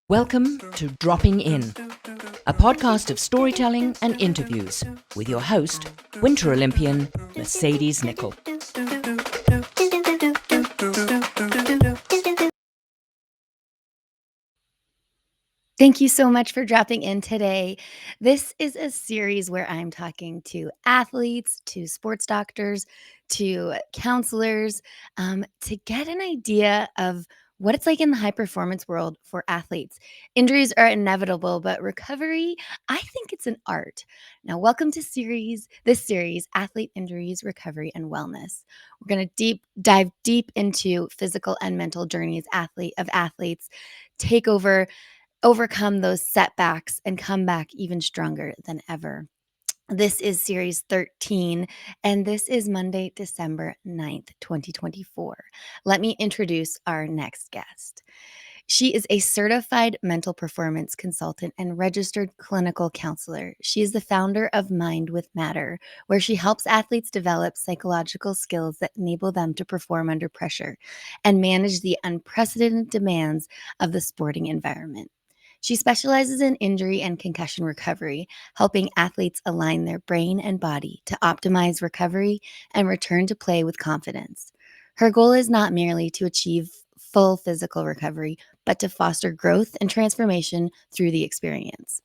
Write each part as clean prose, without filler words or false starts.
Welcome to Dropping In, a podcast of storytelling and interviews with your host, Winter Olympian Mercedes Nichol. Thank you so much for dropping in today. This is a series where I'm talking to athletes, to sports doctors, to counselors, to get an idea of what it's like in the high performance world for athletes. Injuries are inevitable, but recovery, I think it's an art. Now, welcome to this series, Athlete Injuries, Recovery, and Wellness. We're going to dive deep into physical and mental journeys of athletes, overcome those setbacks and come back even stronger than ever. This is series 13, and this is Monday, December 9th, 2024. Let me introduce our next guest. She is a certified mental performance consultant and registered clinical counselor. She is the founder of Mind with Matter, where she helps athletes develop psychological skills that enable them to perform under pressure and manage the unprecedented demands of the sporting environment. She specializes in injury and concussion recovery, helping athletes align their brain and body to optimize recovery and return to play with confidence. Her goal is not merely to achieve full physical recovery, but to foster growth and transformation through the experience.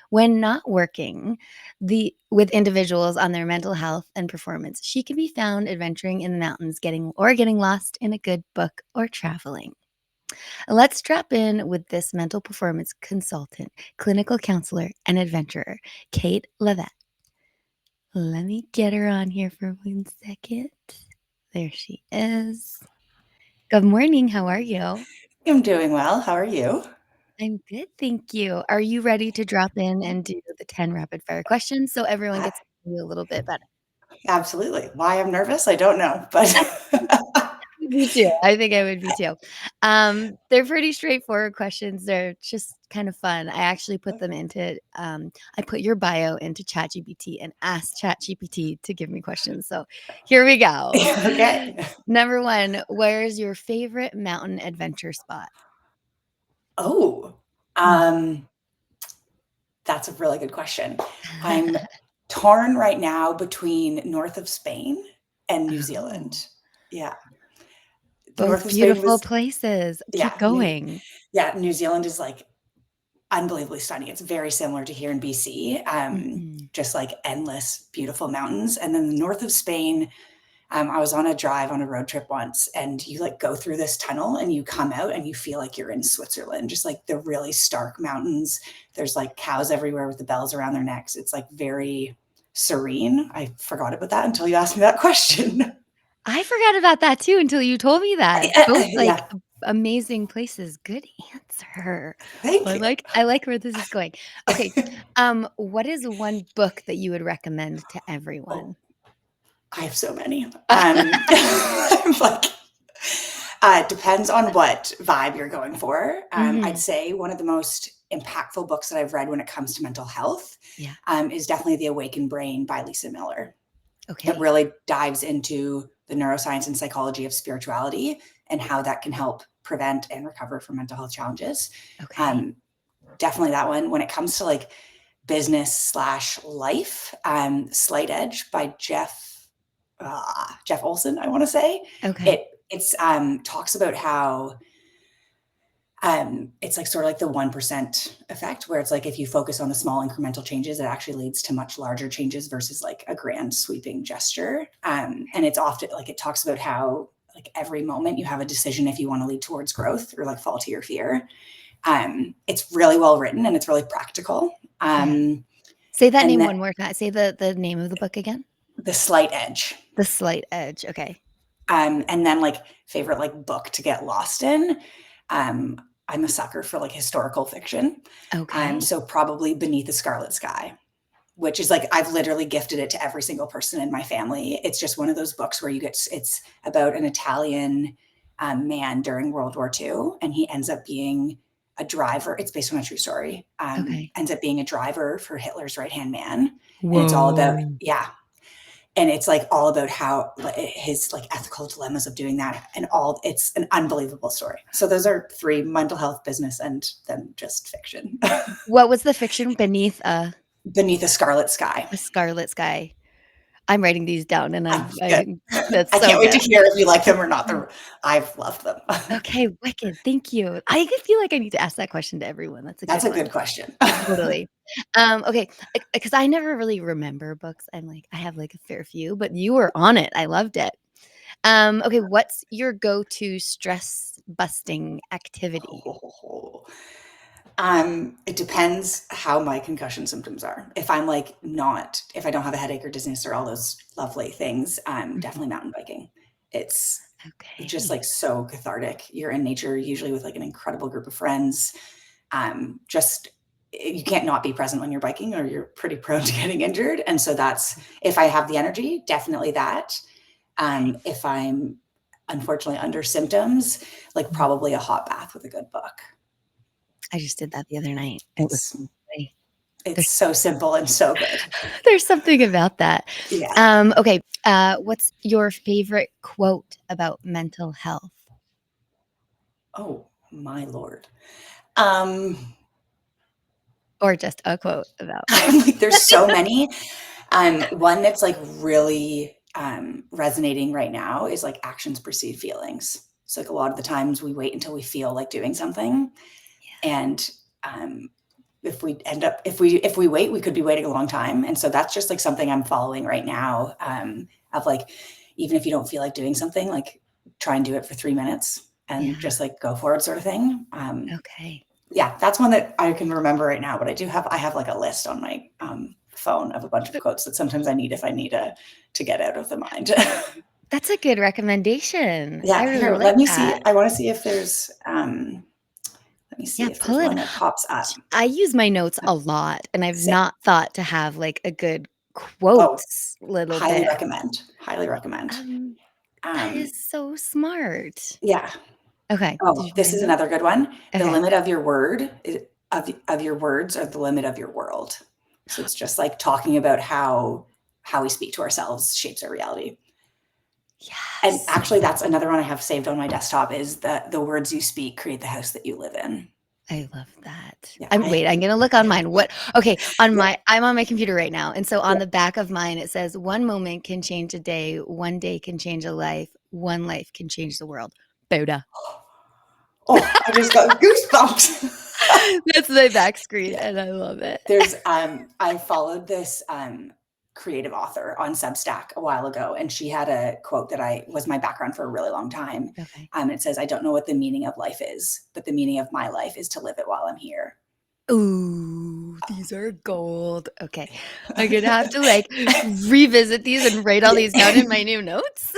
When not working with individuals on their mental health and performance, she can be found adventuring in the mountains, getting lost in a good book or traveling. Let's drop in with this mental performance consultant, clinical counselor, and adventurer, Cait Leavitt. Let me get her on here for 1 second. There she is. Good morning. How are you? I'm doing well. How are you? I'm good, thank you. Are you ready to drop in and do the 10 rapid fire questions so everyone gets to know you a little bit better? Absolutely. Why I'm nervous, I don't know, but Me too. I think I would be too. They're pretty straightforward questions. They're just kind of fun. I actually put them into, I put your bio into ChatGPT and asked ChatGPT to give me questions. So here we go. okay. Number 1, where's your favorite mountain adventure spot? Oh, um, that's a really good question. I'm torn right now between north of Spain and New Zealand. Yeah. The north Both of Spain beautiful was, places. yeah, Keep going. New Zealand is like unbelievably stunning. It's very similar to here in BC, Mhm. just like endless, beautiful mountains. And then the north of Spain, I was on a drive on a road trip once, and you like go through this tunnel and you come out and you feel like you're in Switzerland, just like the really stark mountains. There's like cows everywhere with the bells around their necks. It's like very serene. I forgot about that until you asked me that question. I forgot about that too until you told me that. Both like Yeah, amazing places. Good answer. thank I you. like where this is going. Okay. What is one book that you would recommend to Oh, everyone? I have so many. I'm like, it depends on what vibe you're going for. I'd Mhm. say one of the most impactful books that I've read when it comes to mental health Yeah. is definitely The Awakened Brain by Lisa Miller. It Okay. really dives into the neuroscience and psychology of spirituality and how that can help prevent and recover from mental health challenges. Okay. Um, Definitely that one. When it comes to like business/life, Slight Edge by Jeff Olson, I want to say. Okay. It's talks about how it's like sort of like the 1% effect, where it's like if you focus on the small incremental changes, it actually leads to much larger changes versus like a grand sweeping gesture. And it's often like it talks about how like every moment you have a decision if you want to lead towards growth or like fall to your fear. It's really well written and it's really practical. Yeah. And Say that name that one more time. Say the name of the book again. The Slight Edge. The Slight Edge. Okay. And then like favorite like book to get lost in. Um, I'm a sucker for like historical fiction. Okay. So probably Beneath the Scarlet Sky, which is like I've literally gifted it to every single person in my family. It's just one of those books where it's about an Italian man during World War II, and he ends up being a driver. It's based on a true story. Okay. Ends up being a driver for Hitler's right hand man, and it's all about Whoa. yeah, and it's like all about how his like ethical dilemmas of doing that, and it's an unbelievable story. So those are 3: mental health, business, and then just fiction. What was the fiction? Beneath a Scarlet Sky. Scarlet Sky. I'm writing these down, and that's I so can't wait to good. hear if you like them or not. I've loved them. Okay, wicked. Thank you. I feel like I need to ask that question to everyone. That's a That's good a one. good question. Totally. Okay, because I never really remember books. I have like a fair few, but you were on it. I loved it. Okay, what's your go-to stress busting activity? It depends how my concussion symptoms are. If I'm like if I don't have a headache or dizziness or all those lovely things, definitely mountain biking. It's just like so cathartic. You're in nature, usually with like an incredible group of friends. You can't not be present when you're biking, or you're pretty prone to getting injured. And so if I have the energy, definitely that. If I'm unfortunately under symptoms, like probably a hot bath with a good book. I just did that the other night. It's so simple and so good. There's something about that. Yeah. Okay. What's your favorite quote about mental health? Oh my Lord. Or just a quote about. Like, there's so many. One that's like really resonating right now is like actions precede feelings. So like a lot of the times we wait until we feel like doing something. And if we wait, we could be waiting a long time. And so that's just like something I'm following right now, of like, even if you don't feel like doing something, like try and do it for 3 minutes and just like go for it, sort of thing. Okay. Yeah, that's one that I can remember right now, but I have like a list on my phone of a bunch of quotes that sometimes I need if I need to get out of the mind. That's a good recommendation. Yeah, I really here, like let me that. see. I want to see if there's pull one that pops up. I use my notes a lot, and I've not thought to have like a good quotes little Highly bit. recommend. Highly recommend. That is so smart. Yeah. Okay. Oh, this is another good one. Okay. The limit of your word of your words are the limit of your world. So it's just like talking about how we speak to ourselves shapes our reality. Yes. And actually, that's another one I have saved on my desktop, is that the words you speak create the house that you live in. I love that. Yeah, I'm gonna look on mine. I'm on my computer right now. And so on the back of mine, it says, one moment can change a day, one day can change a life, one life can change the world. Buddha. Oh, I just got goosebumps. That's my back screen, and I love it. There's I followed this creative author on Substack a while ago, and she had a quote that was my background for a really long time. Okay. It says, "I don't know what the meaning of life is, but the meaning of my life is to live it while I'm here." Ooh, these are gold. Okay. I'm gonna have to like revisit these and write all these down in my new notes.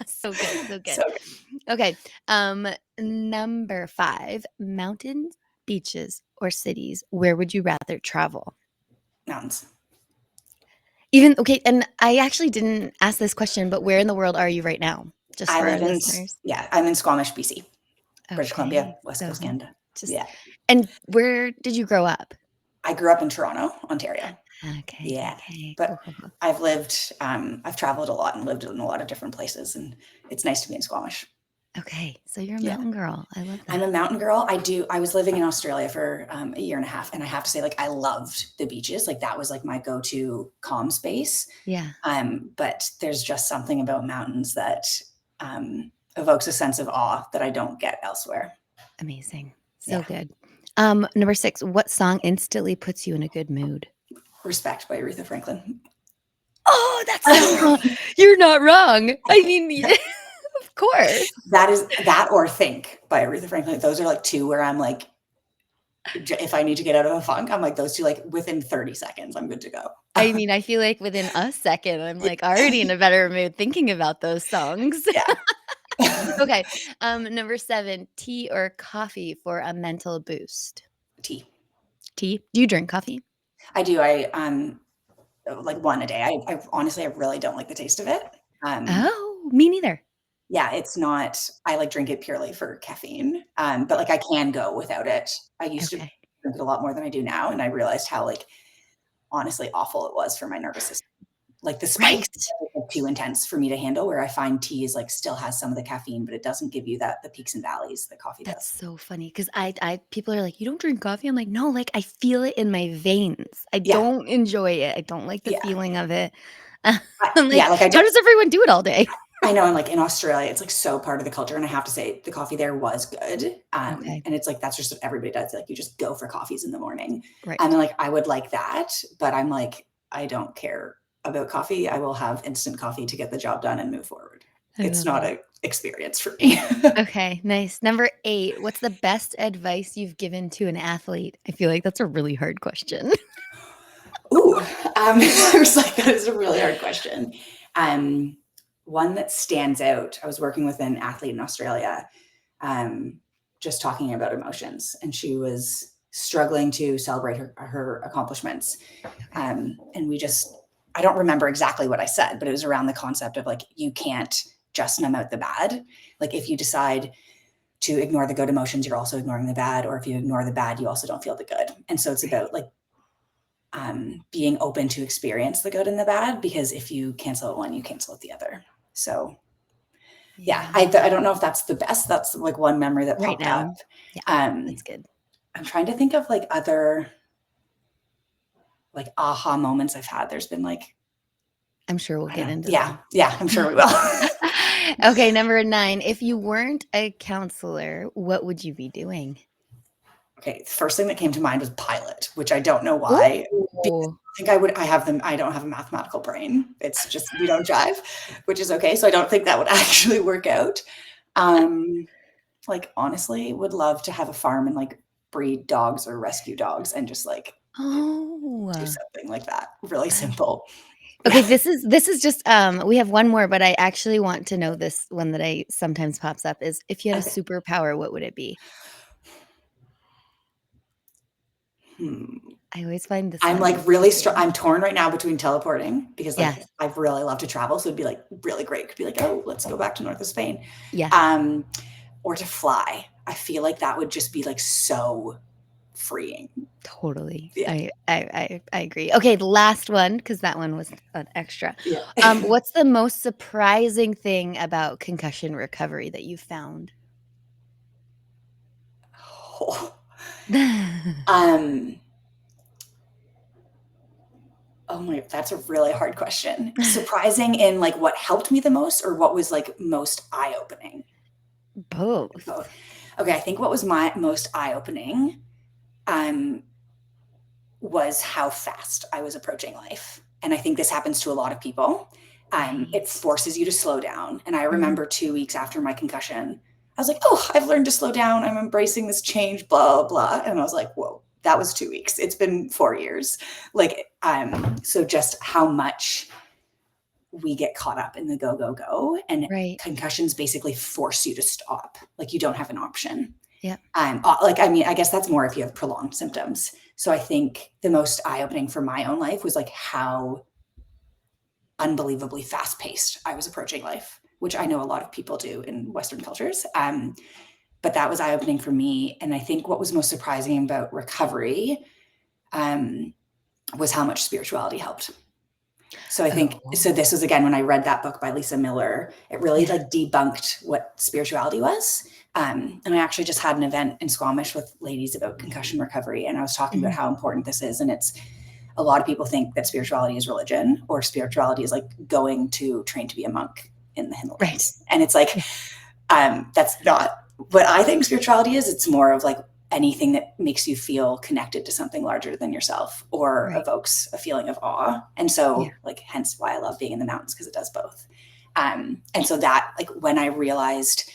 So good. So good. Okay. Number 5, mountains, beaches, or cities. Where would you rather travel? Mountains. And I actually didn't ask this question, but where in the world are you right now? Just for our listeners. I'm in Squamish, BC. British Columbia, West Coast Canada. And where did you grow up? I grew up in Toronto, Ontario. Okay. Yeah. Okay. But cool. I've traveled a lot and lived in a lot of different places, and it's nice to be in Squamish. Okay. So you're a mountain girl. I love that. I'm a mountain girl. I was living in Australia for a year and a half, and I have to say, like, I loved the beaches. Like, that was like my go-to calm space. Yeah. But there's just something about mountains that evokes a sense of awe that I don't get elsewhere. Amazing. So good. Number 6, what song instantly puts you in a good mood? Respect by Aretha Franklin. Oh, that's not wrong. You're not wrong. I mean, of course. That or Think by Aretha Franklin. Those are like 2 where I'm like, if I need to get out of a funk, I'm like, those 2, like within 30 seconds, I'm good to go. I mean, I feel like within a second, I'm like already in a better mood thinking about those songs. Yeah. Okay. Number 7, tea or coffee for a mental boost? Tea. Tea? Do you drink coffee? I do. I like 1 a day. I honestly, I really don't like the taste of it. Oh, me neither. Yeah, it's not. I like drink it purely for caffeine. But like I can go without it. I used to drink it a lot more than I do now, and I realized how like honestly awful it was for my nervous system. Like the Right. spikes are too intense for me to handle, where I find tea is like still has some of the caffeine, but it doesn't give you the peaks and valleys that coffee That's does. so funny because people are like, "You don't drink coffee?" I'm like, "No, like, I feel it in my veins. I Yeah. don't enjoy it. I don't like the Yeah. feeling of it." I'm Yeah. like, Like I "How don't, does everyone do it all day?" I know, and like in Australia, it's like so part of the culture. And I have to say the coffee there was good. Okay. And it's like, that's just what everybody does. Like you just go for coffees in the morning. And Right. then like, I would like that, but I'm like, I don't care about coffee. I will have instant coffee to get the job done and move forward. I It's love not it. a experience for me. Okay, nice. Number 8, what's the best advice you've given to an athlete? I feel like that's a really hard question. Ooh, I was like, that is a really hard question. Um, One that stands out, I was working with an athlete in Australia, um, just talking about emotions, and she was struggling to celebrate her accomplishments. And I don't remember exactly what I said, but it was around the concept of like, you can't just numb out the bad. Like if you decide to ignore the good emotions, you're also ignoring the bad, or if you ignore the bad, you also don't feel the good. And so it's Right. about like being open to experience the good and the bad, because if you cancel out one, you cancel out the other. So yeah, Yeah. I don't know if that's the best. That's like one memory that Right popped up. now. Yeah, Um, that's good. I'm trying to think of like other like aha moments I've had. There's been like, I'm sure we'll I get don't know. into Yeah, them. yeah, I'm sure we will. Okay, number 9, if you weren't a counselor, what would you be doing? Okay, the first thing that came to mind was pilot, which I don't know why. Because Ooh. I think I would. I don't have a mathematical brain. It's just we don't jive, which is okay. So I don't think that would actually work out. Um, like honestly, would love to have a farm and like breed dogs or rescue dogs and just like do Oh. something like that. Really simple. Okay, Yeah. this is just, we have one more, but I actually want to know this one that I sometimes pops up is if you had a Okay. superpower, what would it be? Hmm. I always find this I'm one like really interesting. I'm torn right now between teleporting, because like Yes. I really love to travel. So it'd be like really great. Could be like, oh, let's go back to north of Spain. Yeah, Um, or to fly. I feel like that would just be like so freeing. totally. Yeah. I agree. Okay, the last one, because that one was an extra. Yeah. What's the most surprising thing about concussion recovery that you found? um, oh my, that's a really hard question. Surprising in like what helped me the most, or what was like most eye-opening? Both. Both. Okay, I think what was my most eye-opening um, was how fast I was approaching life. And I think this happens to a lot of people. Right. It forces you to slow down. And I Mhm. remember 2 weeks after my concussion, I was like, oh, I've learned to slow down. I'm embracing this change, blah, blah. And I was like, whoa, that was 2 weeks. It's been 4 years. Like, so just how much we get caught up in the go, go, go. And Right. concussions basically force you to stop. Like you don't have an option. Yeah. Like, I mean, I guess that's more if you have prolonged symptoms. So I think the most eye-opening for my own life was like how unbelievably fast-paced I was approaching life, which I know a lot of people do in Western cultures. But that was eye-opening for me. And I think what was most surprising about recovery um, was how much spirituality helped. So I think, Oh, so this was again, when I read that book by Lisa Miller, it really yeah. like debunked what spirituality was. And I actually just had an event in Squamish with ladies about concussion recovery. And I was talking about Mhm. how important this is. And it's a lot of people think that spirituality is religion, or spirituality is like going to train to be a monk in the Right. Himalayas. And it's like, Yeah. that's not what I think spirituality is. It's more of like anything that makes you feel connected to something larger than yourself, or Right. evokes a feeling of awe. And Yeah. so like, hence why I love being in the mountains, because it does both. And so that like, when I realized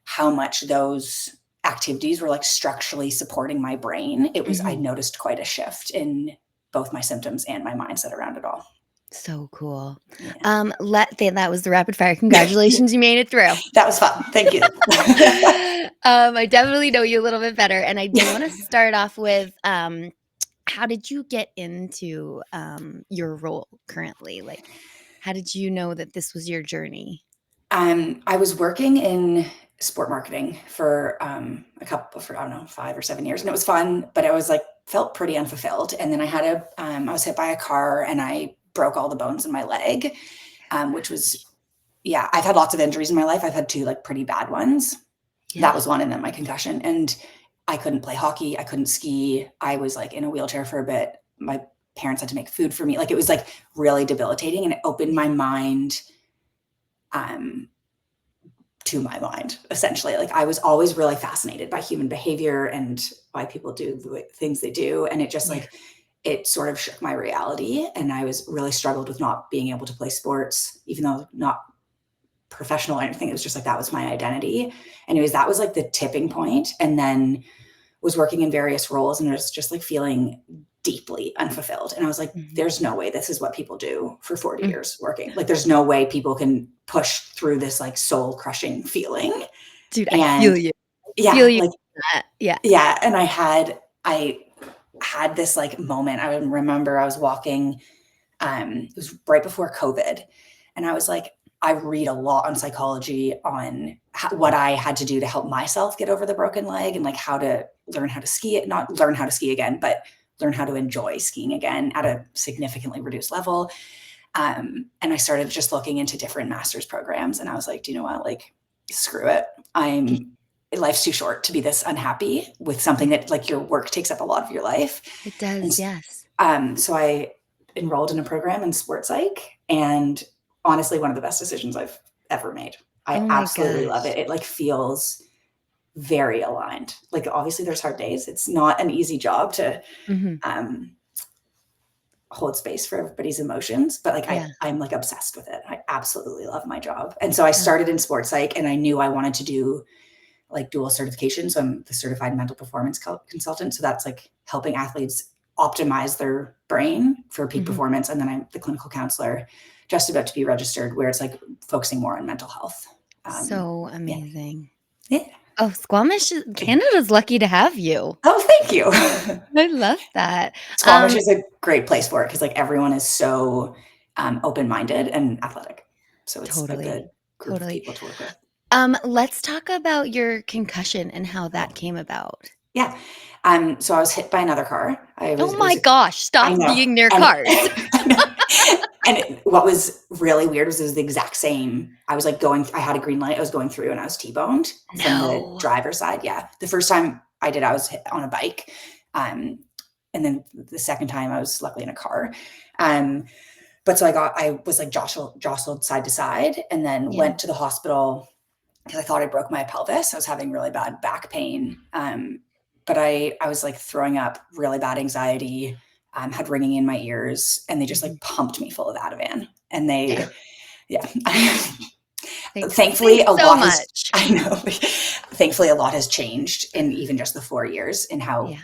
how much those activities were like structurally supporting my brain, I Mhm. noticed quite a shift in both my symptoms and my mindset around it all. So cool. Yeah. That was the rapid fire. Congratulations, you made it through. That was fun. Thank you. I definitely know you a little bit better, and I do wanna start off with, how did you get into, your role currently? Like, how did you know that this was your journey? I was working in sport marketing for I don't know, 5 or 7 years, and it was fun, but I was like felt pretty unfulfilled. And then I was hit by a car and I broke all the bones in my leg, which was, yeah, I've had lots of injuries in my life. I've had 2 like pretty bad ones. Yeah. That was one, and then my concussion. And I couldn't play hockey. I couldn't ski. I was like in a wheelchair for a bit. My parents had to make food for me. Like it was like really debilitating, and it opened my mind to my mind, essentially. Like I was always really fascinated by human behavior and why people do the things they do. And it just like, it sort of shook my reality. And I was really struggled with not being able to play sports, even though not professional or anything. It was just like, that was my identity. Anyways, that was like the tipping point. And then was working in various roles, and I was just like feeling deeply unfulfilled. And I was like, there's no way this is what people do for 40 years working. Like there's no way people can push through this like soul crushing feeling. Dude, I feel you. Yeah. Feel you. Like, yeah. Yeah. And I had this like moment. I remember I was walking, it was right before COVID. And I was like, I read a lot on psychology on what I had to do to help myself get over the broken leg, and like how to learn how to ski it, not learn how to ski again, but learn how to enjoy skiing again at a significantly reduced level. And I started just looking into different master's programs, and I was like, do you know what? Like, screw it. Life's too short to be this unhappy with something that like your work takes up a lot of your life. It does. Yes. So I enrolled in a program in sports psych, and honestly, one of the best decisions I've ever made. I absolutely love it. It like feels very aligned. Like obviously there's hard days. It's not an easy job to hold space for everybody's emotions, but like I'm like obsessed with it. I absolutely love my job. And so I started in sports psych, and I knew I wanted to do like dual certification. So I'm the certified mental performance consultant. So that's like helping athletes optimize their brain for peak performance. And then I'm the clinical counselor, just about to be registered, where it's like focusing more on mental health. So amazing. Yeah. Oh, Squamish, Canada's lucky to have you. Oh, thank you. I love that. Squamish is a great place for it, because like everyone is so open-minded and athletic. So it's a good group of people to work with. Let's talk about your concussion and how that came about. Yeah. So I was hit by another car. Gosh, stop being near cars. And what was really weird was it was the exact same. I was like I had a green light. I was going through, and I was T-boned from the driver's side. Yeah. The first time I did, I was hit on a bike. And then the second time I was luckily in a car. But so I was like jostled side to side, and then went to the hospital because I thought I broke my pelvis. I was having really bad back pain. But I was like throwing up, really bad anxiety, had ringing in my ears, and they just like pumped me full of Ativan. And thankfully a lot has changed in even just the 4 years in how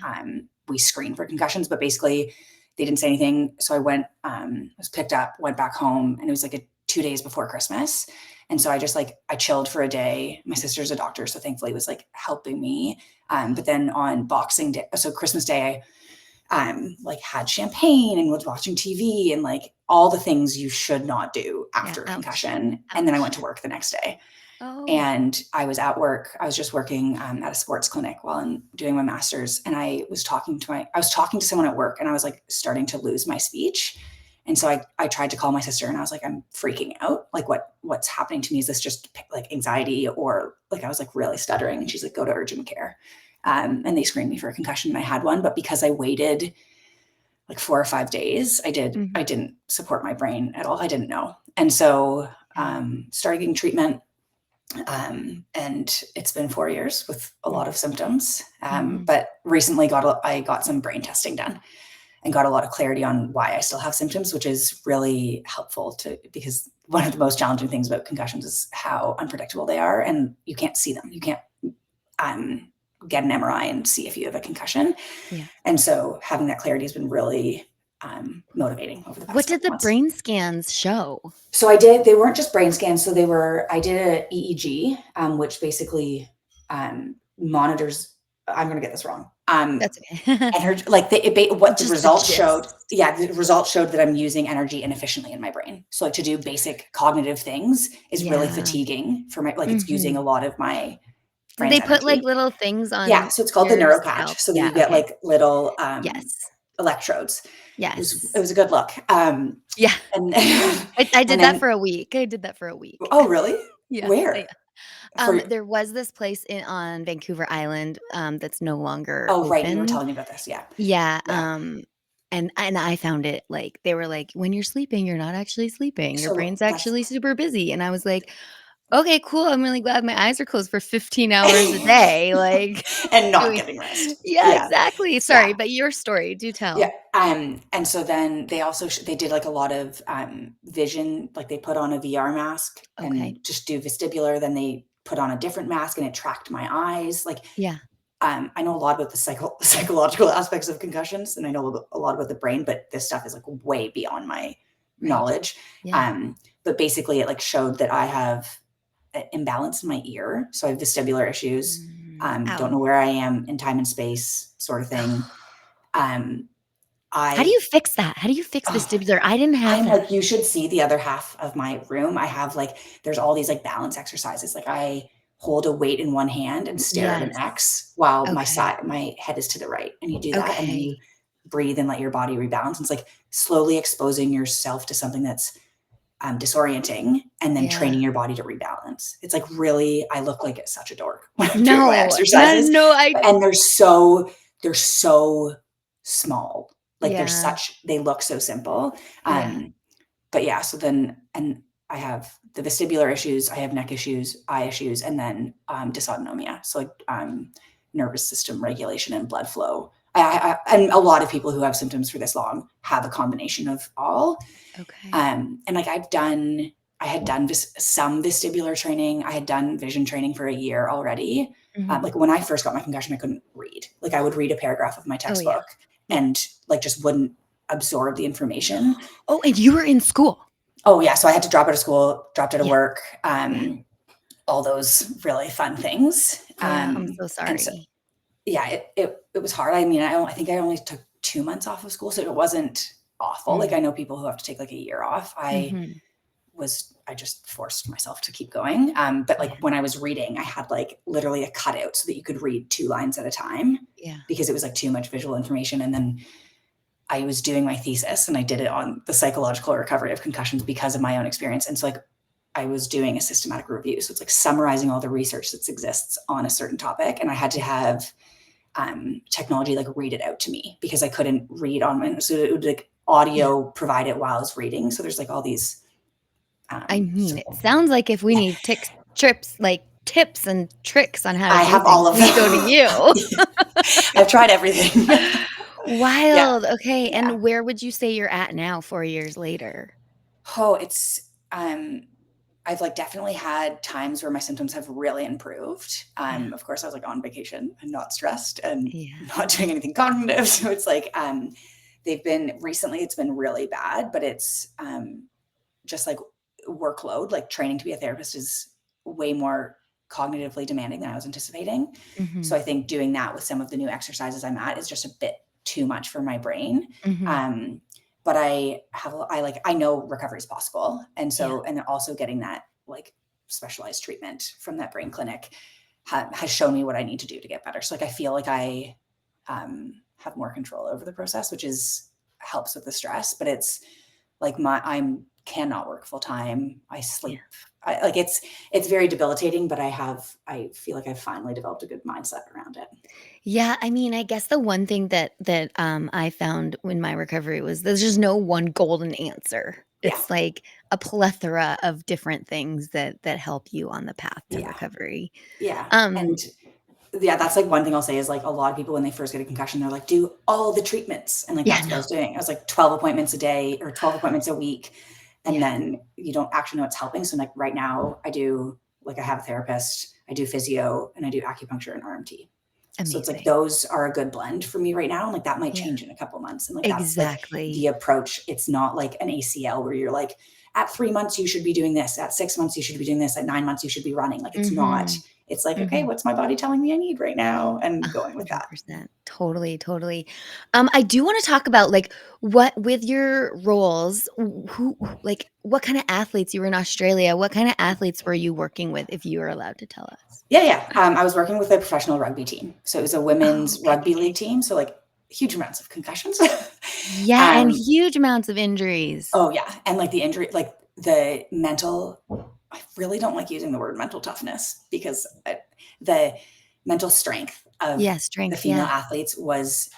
we screen for concussions. But basically they didn't say anything. So I went, was picked up, went back home, and it was like 2 days before Christmas. And so I chilled for a day. My sister's a doctor, so thankfully it was like helping me. But then on Boxing Day, so Christmas Day, like had champagne and was watching TV and like all the things you should not do after a concussion. And then I went to work the next day. And I was at work. I was just working at a sports clinic while I'm doing my master's. And I was talking to someone at work, and I was like starting to lose my speech. And so I tried to call my sister, and I was like, I'm freaking out. Like what's happening to me? Is this just like anxiety, or like I was like really stuttering? And she's like, go to urgent care. And they screened me for a concussion, and I had one. But because I waited like 4 or 5 days, I didn't support my brain at all. I didn't know. And so started getting treatment. And it's been 4 years with a lot of symptoms. But recently I got some brain testing done and got a lot of clarity on why I still have symptoms, which is really helpful because one of the most challenging things about concussions is how unpredictable they are, and you can't see them. You can't get an MRI and see if you have a concussion. Yeah. And so having that clarity has been really motivating over the past What did the months. brain scans show? So they weren't just brain scans. So I did a EEG, which basically monitors, I'm going to get this wrong. That's okay. Energy, like the results showed. Yeah. The results showed that I'm using energy inefficiently in my brain. So like to do basic cognitive things is really fatiguing for my, like it's using a lot of my brain's They put energy. like little things on. Yeah. So it's called the neurocatch. So that you get like little, electrodes. Yes. It was a good look. Yeah. And I did and that then for a week. I did that for a week. oh, really? Yeah. Yeah. Where? For There was this place on Vancouver Island, that's no longer oh, right, you were open. telling me about this. Yeah. Yeah, Yeah. and I found it, like, they were like, "When you're sleeping, you're not actually sleeping. Your So brain's that's actually super busy." And I was like, "Okay, cool. I'm really glad my eyes are closed for 15 hours a day." Like, and not doing getting rest. yeah, Yeah. exactly. Sorry, Yeah. but your story, do Yeah. tell. And so then they also they did like a lot of vision, like they put on a VR mask Okay. and just do vestibular. Then they put on a different mask and it tracked my eyes. Like Yeah. I know a lot about the psychological aspects of concussions, and I know a lot about the brain, but this stuff is like way beyond my Right. knowledge. Yeah. But basically, it like showed that I have an imbalance in my ear, so I have vestibular issues. Don't Ow. know where I am in time and space, sort of thing. Um, How do I you fix that? How do you fix oh, vestibular? I didn't have I'm that. like, you should see the other half of my room. I have like, there's all these like balance exercises. Like I hold a weight in one hand and stare at an Yes. X while Okay. my head is to the right. And you do that and then you Okay. breathe and let your body rebalance. And it's like slowly exposing yourself to something that's disorienting and then Yeah. training your body to rebalance. It's like really, I look like such a dork when I'm doing my No. No, exercises, no, I and they're so small. Like yeah. they look so simple. Yeah. But yeah, so then, and I have the vestibular issues, I have neck issues, eye issues, and then dysautonomia. So like nervous system regulation and blood flow. And a lot of people who have symptoms for this long have a combination of all. Okay. And like I had done some vestibular training. I had done vision training for a year already. Mhm. Like when I first got my concussion, I couldn't read. Like I would read a paragraph of my Oh, yeah. textbook Yeah. and like just wouldn't absorb the information. Oh, and you were in school? Oh yeah, so I had to drop out of school, dropped out of Yeah. work, Yeah. all those really fun things. Yeah, I'm so And so sorry. yeah, it was hard. I mean, I think I only took 2 months off of school, so it wasn't awful. Like Mm. I know people who have to take like a year off. Mhm. I just forced myself to keep going. But like Yeah. when I was reading, I had like literally a cutout so that you could read 2 lines at a time Yeah. because it was like too much visual information. And then I was doing my thesis and I did it on the psychological recovery of concussions because of my own experience. And so like I was doing a systematic review. So it's like summarizing all the research that exists on a certain topic. And I had to have technology like read it out to me because I couldn't read on my, so it would like Yeah. audio provide it while I was reading. So there's like all these, I mean, it so sounds like if we need tips and tricks on how to I do have things, all of we go to them. you. I've tried everything. Yeah. Wild. Okay, Yeah. and where would you say you're at now 4 years later? Oh, I've like definitely had times where my symptoms have really improved. Yeah. Of course I was like on vacation and not stressed and Yeah. not doing anything cognitive. So it's like, recently it's been really bad, but it's, just like workload, like training to be a therapist is way more cognitively demanding than I was anticipating. So Mhm. I think doing that with some of the new exercises I'm at is just a bit too much for my brain. Mhm. But I know recovery is possible. And Yeah. so, and then also getting that like specialized treatment from that brain clinic has shown me what I need to do to get better. So like, I feel like I have more control over the process, which helps with the stress, but it's like I'm cannot work full time. I Yeah. sleep. Like it's very debilitating, but I feel like I've finally developed a good mindset around it. Yeah, I mean, I guess the one thing that I found in my recovery was there's just no one golden answer. Yeah. It's like a plethora of different things that help you on the path to Yeah. recovery. Yeah. Um, And yeah, that's like one thing I'll say is like a lot of people when they first get a concussion, they're like, do all the treatments. And like yeah, that's what I no, was doing. I was like 12 appointments a day or 12 appointments a week. And yeah, then you don't actually know what's helping. So like right now I have a therapist, I do physio and I do acupuncture and RMT. So it's like amazing. those are a good blend for me right now. And like that might Yeah, change in a couple months. And like that's like the exactly. approach. It's not like an ACL where you're like, at 3 months you should be doing this, at 6 months you should be doing this, at 9 months you should be running. Like it's not. Mhm. It's like, okay, Mhm. what's my body telling me I need right now? And going with that. 100%. Totally, totally. I do wanna talk about, like, what with your roles, who like, what kinda athletes you were in Australia, what kinda athletes were you working with, if you are allowed to tell us? Yeah, yeah. I was working with a professional rugby team. So it was a Oh, women's okay, rugby okay. league team. So like huge amounts of concussions. Yeah, and huge amounts of injuries. Oh yeah. And like the injury, like the mental, I really don't like using the word mental toughness because the mental strength of the Strength, female athletes was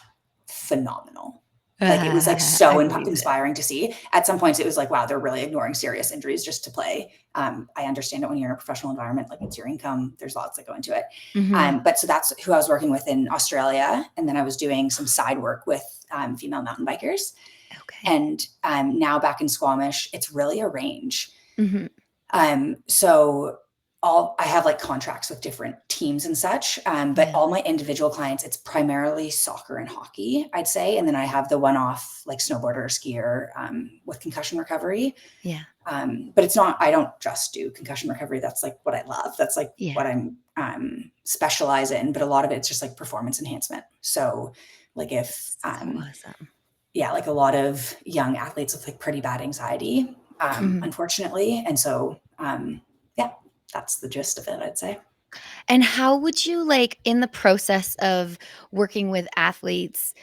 phenomenal. Like it was like so I believe it. inspiring to see. At some points it was like, wow, they're really ignoring serious injuries just to play. I understand it when you're in a professional environment, like it's your income. There's lots that go into it. But so that's who I was working with in Australia. And then I was doing some side work with female mountain bikers. Okay. And now back in Squamish, it's really a range. So I have like contracts with different teams and such, but all my individual clients, it's primarily soccer and hockey, I'd say. And then I have the one-off like snowboarder or skier with concussion recovery. Yeah. But it's not, I don't just do concussion recovery. That's like what I love. That's like what I'm specialize in, but a lot of it's just like performance enhancement. So like if, awesome. like a lot of young athletes with like pretty bad anxiety, unfortunately. And so, that's the gist of it, I'd say. And how would you like in the process of working with athletes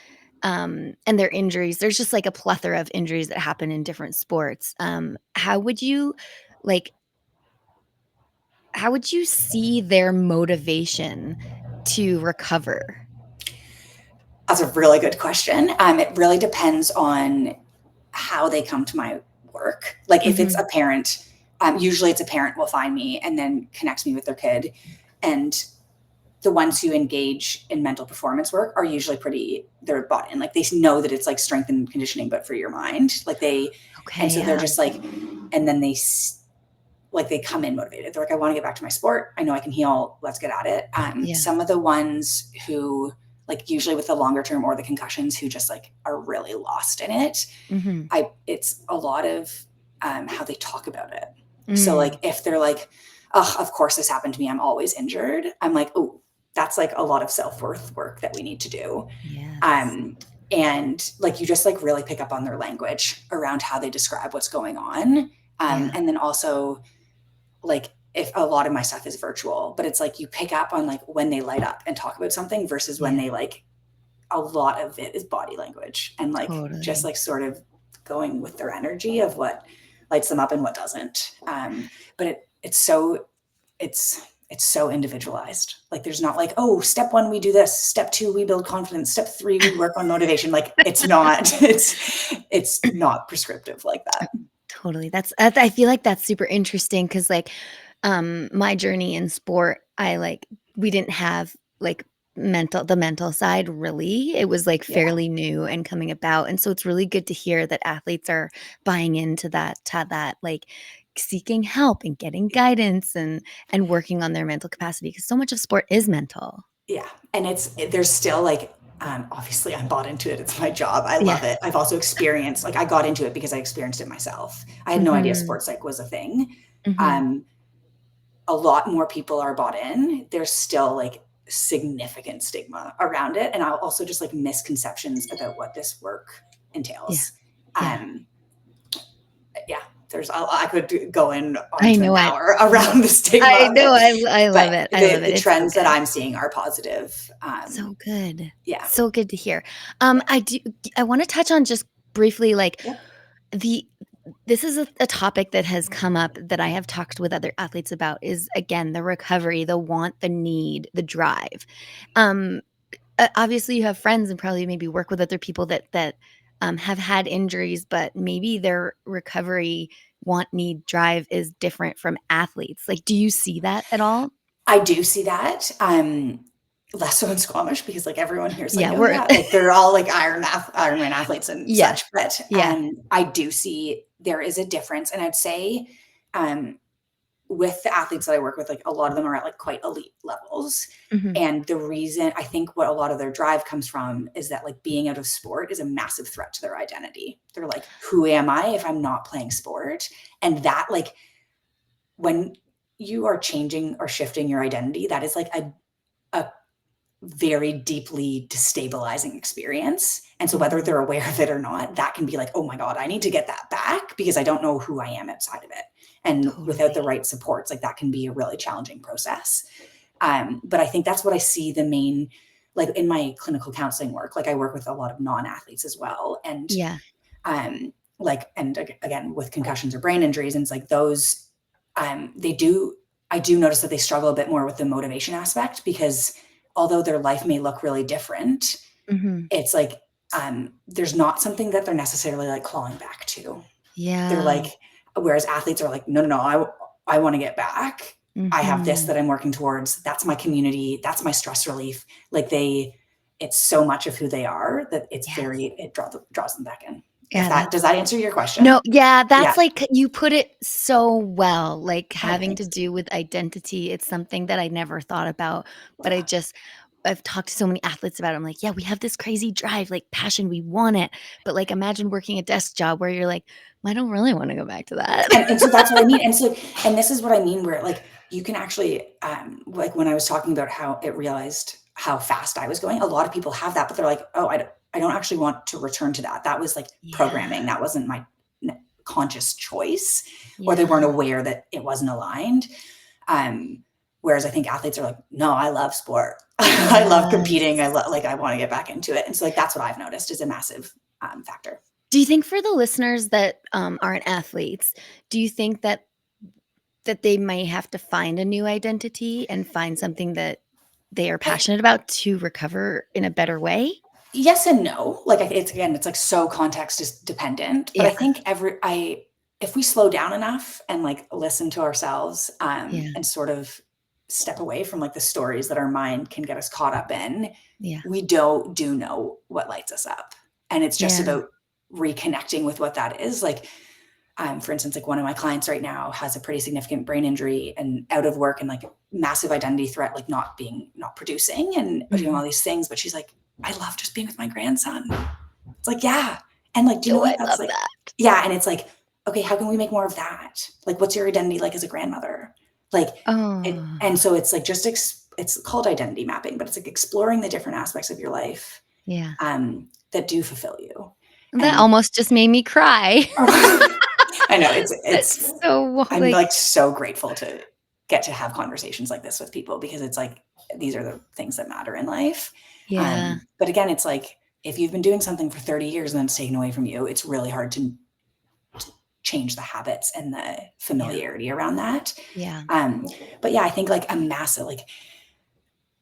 and their injuries, there's just like a plethora of injuries that happen in different sports. How would you see their motivation to recover? That's a really good question. It really depends on how they come to my work. Like if it's a parent, usually it's a parent will find me and then connects me with their kid. And the ones who engage in mental performance work are usually they're bought in. Like they know that it's like strength and conditioning, but for your mind, like they're just like, and then they come in motivated. They're like, I want to get back to my sport. I know I can heal. Let's get at it. Some of the ones who like usually with the longer term or the concussions who just like are really lost in it. It's a lot of how they talk about it. So like if they're like, oh, of course this happened to me, I'm always injured. I'm like, oh, that's like a lot of self-worth work that we need to do. And like you just like really pick up on their language around how they describe what's going on. And then also like if a lot of my stuff is virtual, but it's like you pick up on like when they light up and talk about something versus when they like a lot of it is body language and like just like sort of going with their energy of what lights them up and what doesn't. But it's so individualized. Like there's not like, oh, step 1, we do this. Step 2, we build confidence. Step 3, we work on motivation. Like it's not prescriptive like that. Totally. I feel like that's super interesting. Cause like, my journey in sport, we didn't have like the mental side really. It was like fairly new and coming about. And so it's really good to hear that athletes are buying into that, like seeking help and getting guidance and working on their mental capacity because so much of sport is mental. Yeah. And there's still like, obviously I'm bought into it. It's my job. I love it. I've also experienced, like I got into it because I experienced it myself. I had no idea sports psych was a thing. A lot more people are bought in. There's still like significant stigma around it. And also just like misconceptions about what this work entails. I could go in on an hour around the stigma. I know. I love it. The trends that I'm seeing are positive. So good. Yeah. So good to hear. I want to touch on just briefly, like this is a topic that has come up that I have talked with other athletes about is again, the recovery, the want, the need, the drive. Obviously you have friends and probably maybe work with other people that have had injuries, but maybe their recovery want, need, drive is different from athletes. Like, do you see that at all? I do see that. Less so in Squamish because like everyone here is like, like they're all like Ironman athletes and such. But I do see there is a difference. And I'd say with the athletes that I work with, like a lot of them are at like quite elite levels. And the reason I think what a lot of their drive comes from is that like being out of sport is a massive threat to their identity. They're like, who am I if I'm not playing sport? And that like when you are changing or shifting your identity, that is like a very deeply destabilizing experience. And so whether they're aware of it or not, that can be like, oh my God, I need to get that back because I don't know who I am outside of it. And without the right supports, like that can be a really challenging process. But I think that's what I see the main like in my clinical counseling work, like I work with a lot of non-athletes as well. And Yeah. and again, with concussions or brain injuries, and it's like those, I do notice that they struggle a bit more with the motivation aspect, because although their life may look really different, Mm-hmm. it's like, there's not something that they're necessarily like clawing back to. Yeah. They're like, whereas athletes are like, no, I want to get back. I have this that I'm working towards. That's my community. That's my stress relief. Like it's so much of who they are that it's it draws them back in. Yeah, Does that answer your question? No, yeah, that's like, you put it so well, like having to do with identity. It's something that I never thought about, but I've talked to so many athletes about it. I'm like, yeah, we have this crazy drive, like passion, we want it. But like, imagine working a desk job where you're like, I don't really want to go back to that. And so that's what I mean. And this is what I mean, where like you can actually, like when I was talking about how it realized how fast I was going, a lot of people have that, but they're like, oh, I don't actually want to return to that. That was like programming. That wasn't my conscious choice, or they weren't aware that it wasn't aligned. Whereas I think athletes are like, no, I love sport. I love competing. I want to get back into it. And so like, that's what I've noticed is a massive factor. Do you think for the listeners that aren't athletes, do you think that they may have to find a new identity and find something that they are passionate about to recover in a better way? Yes and no. Like it's like so context is dependent, but I think if we slow down enough and like listen to ourselves and sort of step away from like the stories that our mind can get us caught up in, we do know what lights us up. And it's just about reconnecting with what that is. Like, for instance, like one of my clients right now has a pretty significant brain injury and out of work and like massive identity threat, like not producing and doing all these things. But she's like, I love just being with my grandson. It's like, yeah. And like, do you know what that's like? That. Yeah. And it's like, okay, how can we make more of that? Like, what's your identity like as a grandmother? Like, and so it's like, it's called identity mapping, but it's like exploring the different aspects of your life that do fulfill you. That almost just made me cry. I know it's so. I'm like so grateful to get to have conversations like this with people, because it's like these are the things that matter in life. Yeah. But again, it's like if you've been doing something for 30 years and then it's taken away from you, it's really hard to change the habits and the familiarity around that. Yeah. But yeah, I think like a massive like.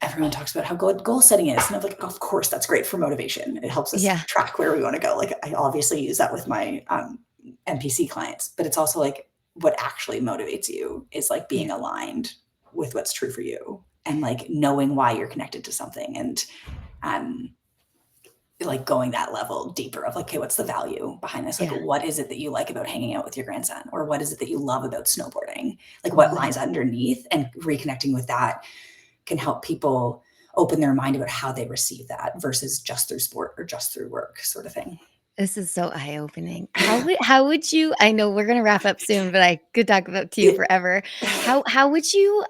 Everyone talks about how good goal setting is. And I'm like, of course, that's great for motivation. It helps us track where we want to go. Like I obviously use that with my NPC clients, but it's also like what actually motivates you is like being aligned with what's true for you and like knowing why you're connected to something and like going that level deeper of like, okay, what's the value behind this? Like, what is it that you like about hanging out with your grandson? Or what is it that you love about snowboarding? Like what lies underneath, and reconnecting with that can help people open their mind about how they receive that versus just through sport or just through work sort of thing. This is so eye-opening. How would you, I know we're going to wrap up soon, but I could talk about to you forever. How would you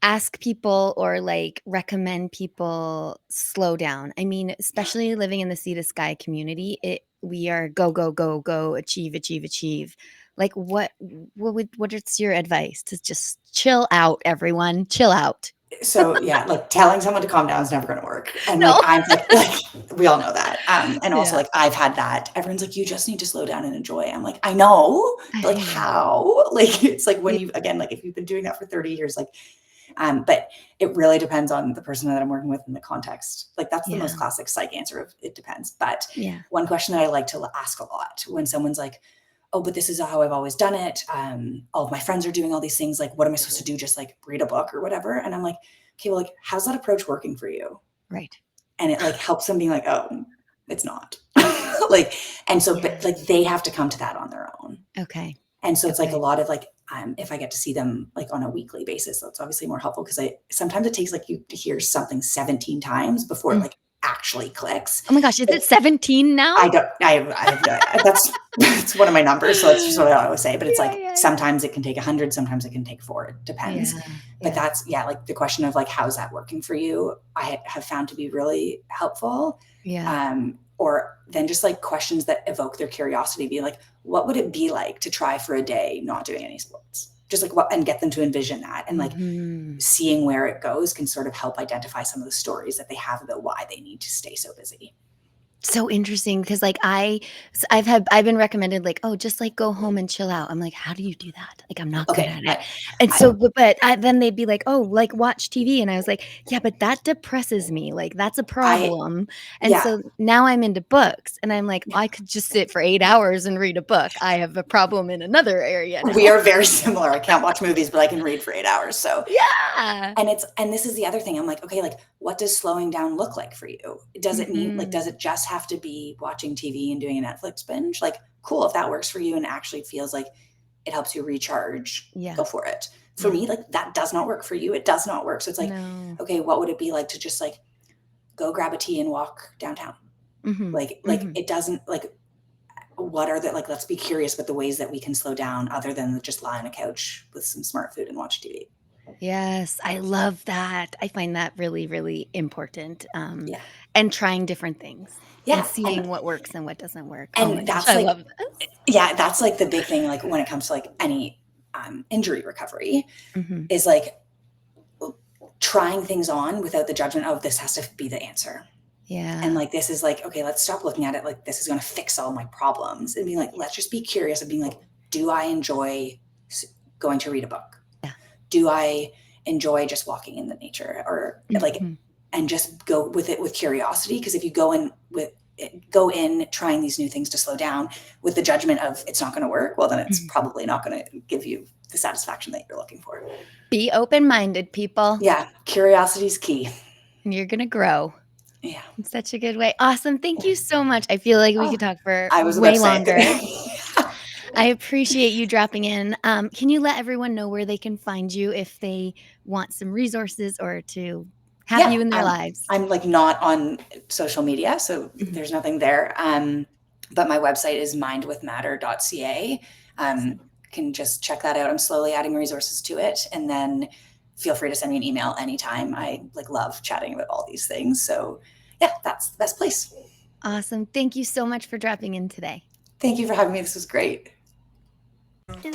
ask people or like recommend people slow down? I mean, especially living in the Sea to Sky community, we are go, go, go, go, achieve, achieve, achieve. Like what is your advice to just chill out, everyone? Chill out. So yeah, like telling someone to calm down is never going to work. And like, I'm like, we all know that. And also like, I've had that. Everyone's like, you just need to slow down and enjoy. I'm like, I know, but like how? Like, it's like when you, again, like if you've been doing that for 30 years, like, but it really depends on the person that I'm working with in the context. Like that's the most classic psych answer of it depends. But one question that I like to ask a lot when someone's like, oh, but this is how I've always done it. All of my friends are doing all these things. Like, what am I supposed to do? Just like read a book or whatever. And I'm like, okay, well, like, how's that approach working for you? Right. And it like helps them being like, oh, it's not like, and so, but like they have to come to that on their own. Okay. And so it's like a lot of like, if I get to see them like on a weekly basis, that's obviously more helpful because sometimes it takes like you to hear something 17 times before it like actually clicks. Oh my gosh, is it 17 now? That's one of my numbers. So that's just what I always say, but it's sometimes it can take 100, sometimes it can take 4, it depends. But that's like the question of like, how's that working for you? I have found to be really helpful. Or then just like questions that evoke their curiosity, be like, what would it be like to try for a day not doing any sports? just like what, and get them to envision that. And like seeing where it goes can sort of help identify some of the stories that they have about why they need to stay so busy. So interesting, because like I've been recommended like, oh, just like go home and chill out. I'm like, how do you do that? Like, I'm not good Okay, at it. right. And so, then they'd be like, oh, like watch TV, and I was like, yeah, but that depresses me. Like that's a problem. And yeah. so now I'm into books, and I'm like, Yeah. I could just sit for 8 hours and read a book. I have a problem in another area now. We are very similar. I can't watch movies, but I can read for 8 hours. So Yeah. and this is the other thing. I'm like, okay, like what does slowing down look like for you? Does it mean like, does it just have to be watching TV and doing a Netflix binge? Like, cool, if that works for you and actually feels like it helps you recharge, go for it. For me, like that does not work. For you, it does not work. So it's like, okay, what would it be like to just like go grab a tea and walk downtown? Like it doesn't like, what are the, like, let's be curious about the ways that we can slow down other than just lie on a couch with some smart food and watch TV. Yes, I love that. I find that really, really important. And trying different things. Yeah. And seeing what works and what doesn't work. And oh my that's gosh, like, I love this. Yeah, that's like the big thing, like when it comes to like any injury recovery is like trying things on without the judgment of this has to be the answer. Yeah. And like, this is like, okay, let's stop looking at it like this is going to fix all my problems, and being like, let's just be curious and being like, do I enjoy going to read a book? Yeah. Do I enjoy just walking in the nature, or like, and just go with it with curiosity? Because if you go in trying these new things to slow down with the judgment of it's not going to work, well, then it's probably not going to give you the satisfaction that you're looking for. Be open-minded, people. Yeah. Curiosity is key. And you're going to grow. Yeah. In such a good way. Awesome. Thank you so much. I feel like we could talk for way longer. I appreciate you dropping in. Can you let everyone know where they can find you if they want some resources or to have you in their lives? I'm like not on social media, so there's nothing there. But my website is mindwithmatter.ca. Can just check that out. I'm slowly adding resources to it, and then feel free to send me an email anytime. I like love chatting about all these things. So yeah, that's the best place. Awesome. Thank you so much for dropping in today. Thank you for having me. This was great.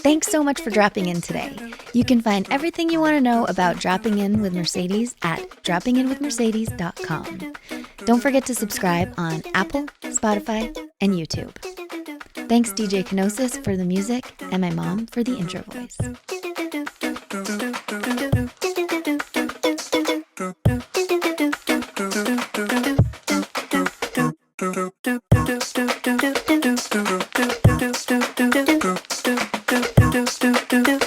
Thanks so much for dropping in today. You can find everything you want to know about Dropping In with Mercedes at droppinginwithmercedes.com. Don't forget to subscribe on Apple, Spotify, and YouTube. Thanks DJ Kenosis for the music and my mom for the intro voice. Do